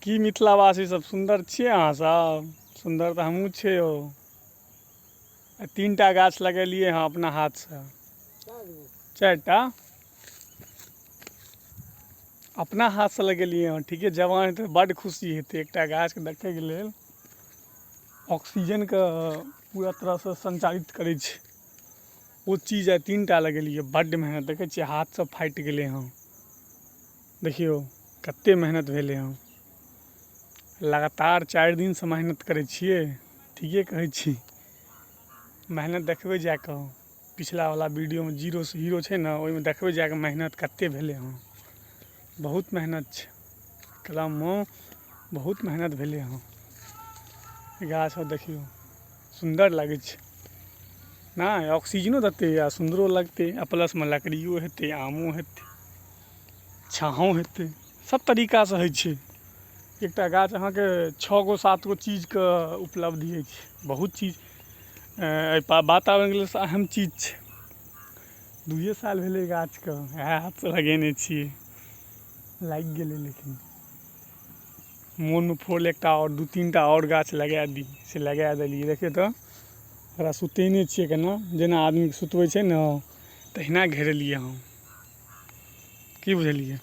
की मिथिलावासी सब सुंदर छियै अहाँ सब? सुंदर तऽ हमहूँ छियै यौ। 3टा गाछ लगेलियै हँ अपना हाथसँ। 4टा अपना हाथसँ लगेलियै हँ। ठीके जवान हेतै बड्ड खुशी हेतै एकटा गाछके देखैके लेल। ऑक्सीजनके पूरा तरहसँ संचालित करै छै ओ चीज। 3टा लगेलियै, बड्ड मेहनत, देखै छियै हाथसँ फाटि गेलै हँ। देखियौ कते मेहनत भेलै हँ। लगातार 4 दिनसँ मेहनत करै छियै। ठीके कहै छी। मेहनत देखबै जा कऽ पिछलावला वीडियोमे जीरो से हीरो छै ने, ओहिमे देखबै जा कऽ मेहनत कते भेलै हँ। बहुत मेहनत छै कलममे, बहुत मेहनत भेलै हँ। गाछ देखियौ सुन्दर लागै छै नहि, ऑक्सीजनो देतै आ सुन्दरो लगतै आ प्लसमे लकड़ियो हेतै, आमो हेतै, छाँहो हेतै, सब तरीकासँ होइ छै। एकटा गाछ अहाँके 6 गो 7 गो चीजके उपलब्धि होइ छै। बहुत चीज वातावरणके लेल अहम चीज छै। 2 साल भेलै गाछके इएह हाथसँ लगेने छियै। लागि गेलै लेकिन मोनमे फोड़ल एकटा आओर 2-3टा आओर गाछ लगा दी, से लगा देलियै। देखियौ तऽ ओकरा सुतेने छियै केना, जेना आदमीके सुतबै छै ने तहिना घेरलियै हँ। की बुझलियै?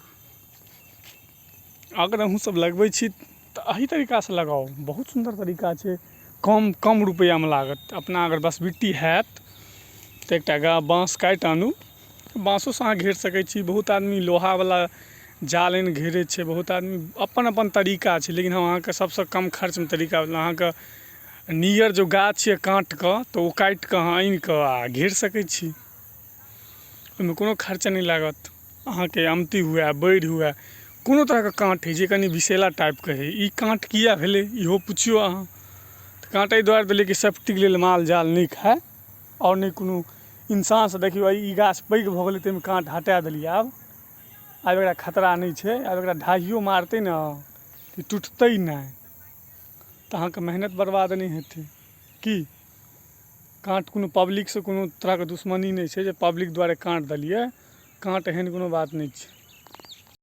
अगर अहूँ सब लगबै छी तऽ एही तरीकासँ लगाउ, बहुत सुन्दर तरीका छै। कम रुपैआमे लागत। अपना अगर बसबिट्टी हैत तऽ एकटा बाँस काटि आनू, बाँसोसँ अहाँ घेर सकै छी। बहुत आदमी लोहावला जाल आनि घेरै छै, बहुत आदमी अपन अपन तरीका छै। लेकिन हम अहाँके सबसँ कम खर्चमे तरीका अहाँके नियर जो गाछ यऽ काँटके, तऽ ओ काटिकऽ अहाँ आनिकऽ आ घेर सकै छी। ओहिमे कोनो खर्चा नहि लागत अहाँके। अमती हुए, बैढ़ि हुए, कोनो तरहके काँट होइ जे कनि विषैला टाइपके होइ, ई काँट किएक भेलै इहो पुछियौ अहाँ। तऽ काँट एहि दुआरे भेलै कि सेफ्टीके लेल माल जाल नहि खाय, आओर नहि कोनो इंसानसँ। देखियौ ई गाछ पैघ भऽ गेलै, ताहिमे काँट हटा देलियै। आब एकरा खतरा नहि छै। आब एकरा ढाइयो मारतै ने तऽ टुटतै नहि, तऽ अहाँके मेहनत बर्बाद नहि हेतै। की काँट कोनो पब्लिकसँ कोनो तरहके दुश्मनी नहि छै जे पब्लिक दुआरे काँट देलियै। काँट एहन कोनो बात नहि छै।